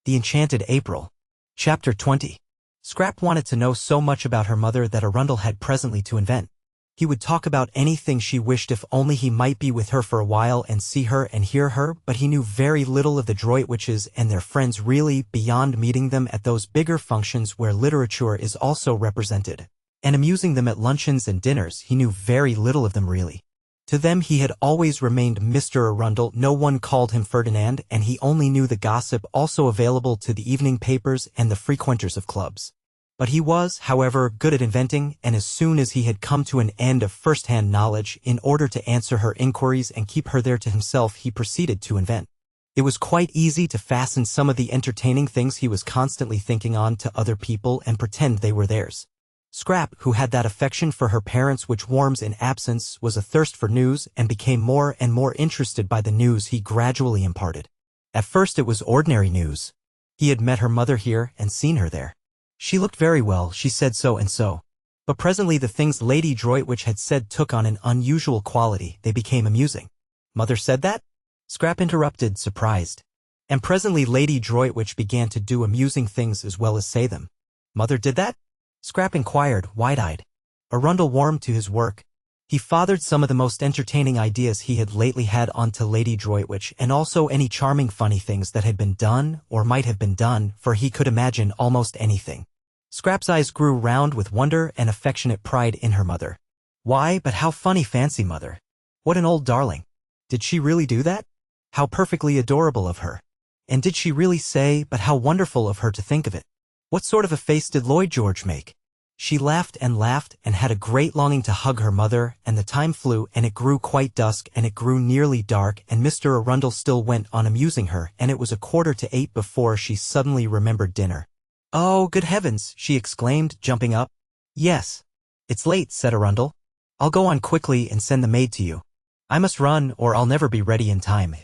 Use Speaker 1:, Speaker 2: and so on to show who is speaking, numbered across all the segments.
Speaker 1: The Enchanted April. Chapter 20. Scrap wanted to know so much about her mother that Arundel had presently to invent. He would talk about anything she wished if only he might be with her for a while and see her and hear her, but he knew very little of the Droitwiches and their friends really, beyond meeting them at those bigger functions where literature is also represented. And amusing them at luncheons and dinners, he knew very little of them really. To them he had always remained Mr. Arundel, no one called him Ferdinand, and he only knew the gossip also available to the evening papers and the frequenters of clubs. But he was, however, good at inventing, and as soon as he had come to an end of first-hand knowledge, in order to answer her inquiries and keep her there to himself, he proceeded to invent. It was quite easy to fasten some of the entertaining things he was constantly thinking on to other people and pretend they were theirs. Scrap, who had that affection for her parents which warms in absence, was athirst for news and became more and more interested by the news he gradually imparted. At first it was ordinary news. He had met her mother here and seen her there. She looked very well, she said so and so. But presently the things Lady Droitwich had said took on an unusual quality, they became amusing. Mother said that? Scrap interrupted, surprised. And presently Lady Droitwich began to do amusing things as well as say them. Mother did that? Scrap inquired, wide-eyed. Arundel warmed to his work. He fathered some of the most entertaining ideas he had lately had onto Lady Droitwich, and also any charming funny things that had been done, or might have been done, for he could imagine almost anything. Scrap's eyes grew round with wonder and affectionate pride in her mother. Why, but how funny, fancy mother. What an old darling. Did she really do that? How perfectly adorable of her. And did she really say, but how wonderful of her to think of it. What sort of a face did Lloyd George make? She laughed and had a great longing to hug her mother, and the time flew, and it grew quite dusk, and it grew nearly dark, and Mr. Arundel still went on amusing her, and it was 7:15 before she suddenly remembered dinner. Oh, good heavens, she exclaimed, jumping up. Yes. It's late, said Arundel. I'll go on quickly and send the maid to you. I must run, or I'll never be ready in time.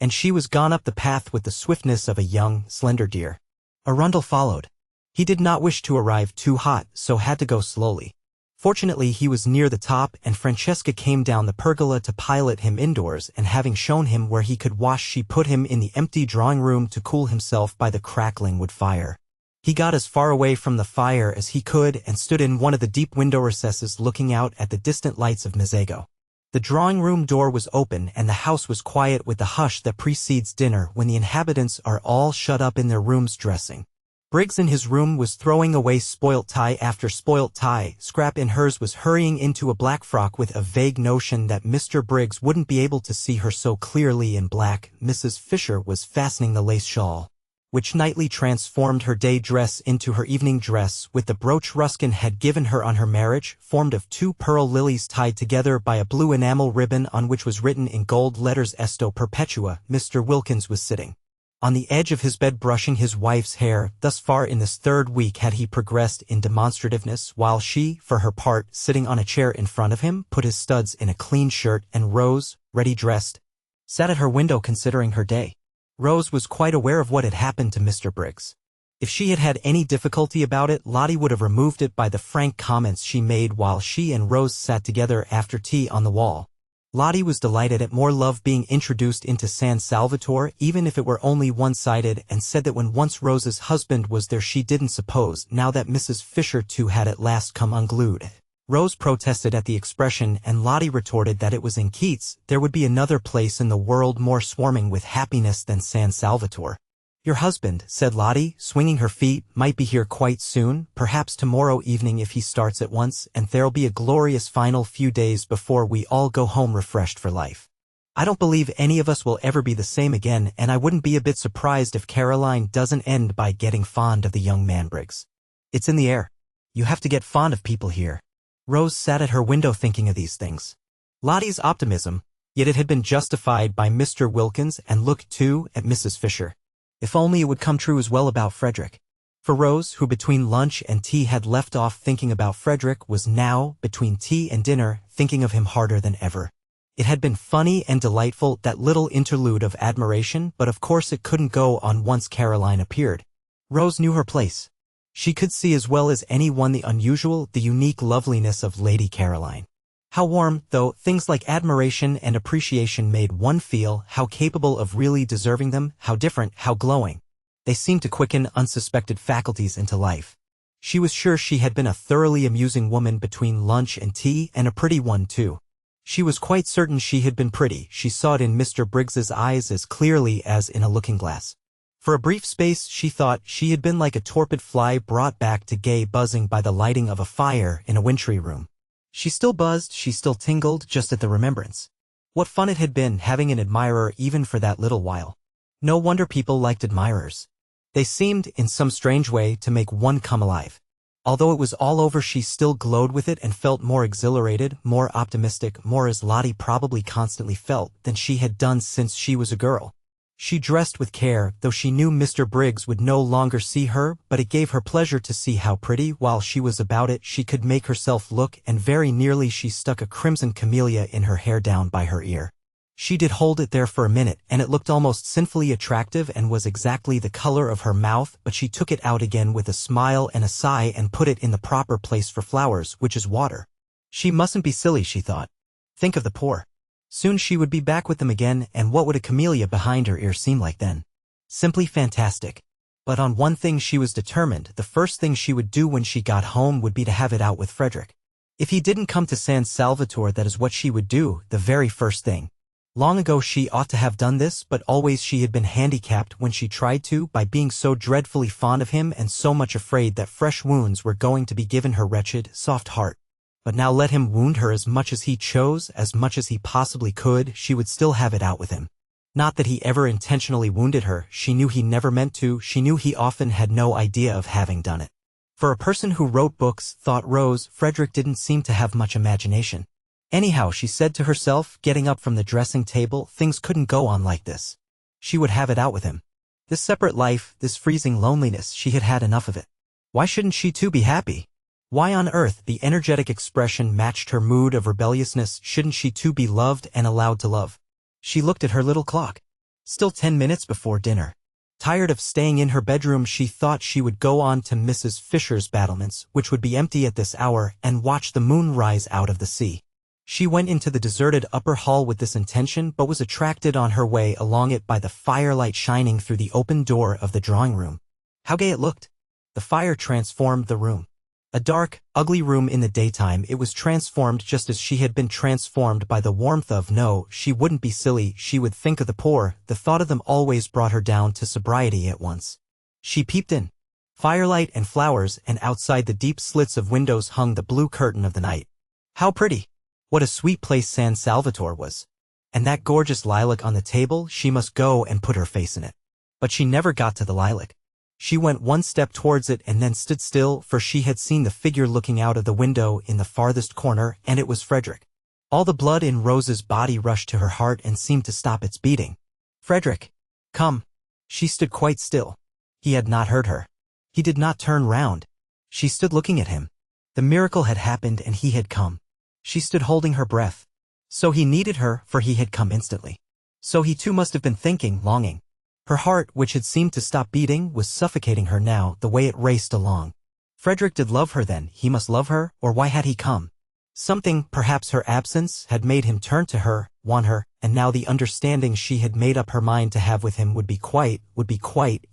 Speaker 1: And she was gone up the path with the swiftness of a young, slender deer. Arundel followed. He did not wish to arrive too hot, so had to go slowly. Fortunately he was near the top, and Francesca came down the pergola to pilot him indoors, and having shown him where he could wash, she put him in the empty drawing-room to cool himself by the crackling wood fire. He got as far away from the fire as he could and stood in one of the deep window recesses looking out at the distant lights of Mezzago. The drawing-room door was open, and the house was quiet with the hush that precedes dinner when the inhabitants are all shut up in their rooms dressing. Briggs in his room was throwing away spoilt tie after spoilt tie. Scrap in hers was hurrying into a black frock with a vague notion that Mr. Briggs wouldn't be able to see her so clearly in black. Mrs. Fisher was fastening the lace shawl, which nightly transformed her day dress into her evening dress, with the brooch Ruskin had given her on her marriage, formed of 2 pearl lilies tied together by a blue enamel ribbon on which was written in gold letters Esto Perpetua. Mr. Wilkins was sitting on the edge of his bed brushing his wife's hair. Thus far in this 3rd week had he progressed in demonstrativeness, while she, for her part, sitting on a chair in front of him, put his studs in a clean shirt, and Rose, ready dressed, sat at her window considering her day. Rose was quite aware of what had happened to Mr. Briggs. If she had had any difficulty about it, Lottie would have removed it by the frank comments she made while she and Rose sat together after tea on the wall. Lottie was delighted at more love being introduced into San Salvatore, even if it were only one-sided, and said that when once Rose's husband was there she didn't suppose, now that Mrs. Fisher too had at last come unglued. Rose protested at the expression, and Lottie retorted that it was in Keats, there would be another place in the world more swarming with happiness than San Salvatore. Your husband, said Lottie, swinging her feet, might be here quite soon, perhaps tomorrow evening if he starts at once, and there'll be a glorious final few days before we all go home refreshed for life. I don't believe any of us will ever be the same again, and I wouldn't be a bit surprised if Caroline doesn't end by getting fond of the young man Briggs. It's in the air. You have to get fond of people here. Rose sat at her window thinking of these things. Lottie's optimism, yet it had been justified by Mr. Wilkins, and looked, too, at Mrs. Fisher. If only it would come true as well about Frederick. For Rose, who between lunch and tea had left off thinking about Frederick, was now, between tea and dinner, thinking of him harder than ever. It had been funny and delightful, that little interlude of admiration, but of course it couldn't go on once Caroline appeared. Rose knew her place. She could see as well as anyone the unusual, the unique loveliness of Lady Caroline. How warm, though, things like admiration and appreciation made one feel, how capable of really deserving them, how different, how glowing. They seemed to quicken unsuspected faculties into life. She was sure she had been a thoroughly amusing woman between lunch and tea, and a pretty one too. She was quite certain she had been pretty. She saw it in Mr. Briggs's eyes as clearly as in a looking-glass. For a brief space she thought she had been like a torpid fly brought back to gay buzzing by the lighting of a fire in a wintry room. She still buzzed, she still tingled just at the remembrance. What fun it had been having an admirer even for that little while. No wonder people liked admirers. They seemed, in some strange way, to make one come alive. Although it was all over, she still glowed with it and felt more exhilarated, more optimistic, more as Lottie probably constantly felt than she had done since she was a girl. She dressed with care, though she knew Mr. Briggs would no longer see her, but it gave her pleasure to see how pretty, while she was about it, she could make herself look, and very nearly she stuck a crimson camellia in her hair down by her ear. She did hold it there for a minute, and it looked almost sinfully attractive and was exactly the color of her mouth, but she took it out again with a smile and a sigh and put it in the proper place for flowers, which is water. She mustn't be silly, she thought. Think of the poor. Soon she would be back with them again, and what would a camellia behind her ear seem like then? Simply fantastic. But on one thing she was determined. The first thing she would do when she got home would be to have it out with Frederick. If he didn't come to San Salvatore, that is what she would do, the very first thing. Long ago she ought to have done this, but always she had been handicapped when she tried to by being so dreadfully fond of him and so much afraid that fresh wounds were going to be given her wretched, soft heart. But now let him wound her as much as he chose, as much as he possibly could, she would still have it out with him. Not that he ever intentionally wounded her, she knew he never meant to, she knew he often had no idea of having done it. For a person who wrote books, thought Rose, Frederick didn't seem to have much imagination. Anyhow, she said to herself, getting up from the dressing table, things couldn't go on like this. She would have it out with him. This separate life, this freezing loneliness, she had had enough of it. Why shouldn't she too be happy? Why on earth, the energetic expression matched her mood of rebelliousness, shouldn't she too be loved and allowed to love? She looked at her little clock. Still 10 minutes before dinner. Tired of staying in her bedroom, she thought she would go on to Mrs. Fisher's battlements, which would be empty at this hour, and watch the moon rise out of the sea. She went into the deserted upper hall with this intention, but was attracted on her way along it by the firelight shining through the open door of the drawing room. How gay it looked! The fire transformed the room. A dark, ugly room in the daytime, it was transformed just as she had been transformed by the warmth of no, she wouldn't be silly, she would think of the poor, the thought of them always brought her down to sobriety at once. She peeped in. Firelight and flowers, and outside the deep slits of windows hung the blue curtain of the night. How pretty! What a sweet place San Salvatore was. And that gorgeous lilac on the table, she must go and put her face in it. But she never got to the lilac. She went one step towards it and then stood still, for she had seen the figure looking out of the window in the farthest corner, and it was Frederick. All the blood in Rose's body rushed to her heart and seemed to stop its beating. Frederick! Come! She stood quite still. He had not heard her. He did not turn round. She stood looking at him. The miracle had happened and he had come. She stood holding her breath. So he needed her, for he had come instantly. So he too must have been thinking, longing. Her heart, which had seemed to stop beating, was suffocating her now, the way it raced along. Frederick did love her then, he must love her, or why had he come? Something, perhaps her absence, had made him turn to her, want her, and now the understanding she had made up her mind to have with him would be quite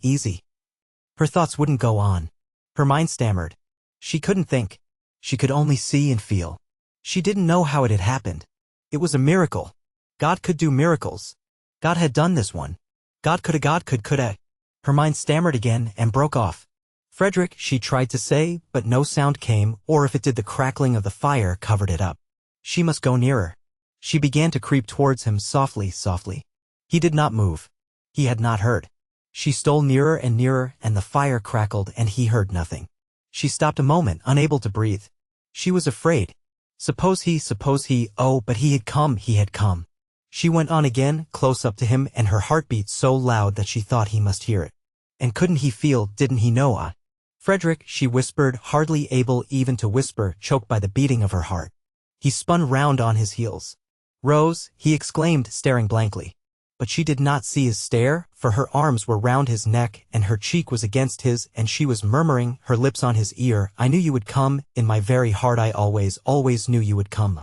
Speaker 1: easy. Her thoughts wouldn't go on. Her mind stammered. She couldn't think. She could only see and feel. She didn't know how it had happened. It was a miracle. God could do miracles. God had done this one. God coulda. Her mind stammered again and broke off. Frederick, she tried to say, but no sound came, or if it did, the crackling of the fire covered it up. She must go nearer. She began to creep towards him softly. He did not move. He had not heard. She stole nearer and nearer, and the fire crackled, and he heard nothing. She stopped a moment, unable to breathe. She was afraid. Suppose he, oh, but he had come. She went on again, close up to him, and her heart beat so loud that she thought he must hear it. And couldn't he feel, didn't he know? Frederick, she whispered, hardly able even to whisper, choked by the beating of her heart. He spun round on his heels. Rose, he exclaimed, staring blankly. But she did not see his stare, for her arms were round his neck, and her cheek was against his, and she was murmuring, her lips on his ear, I knew you would come, in my very heart I always knew you would come.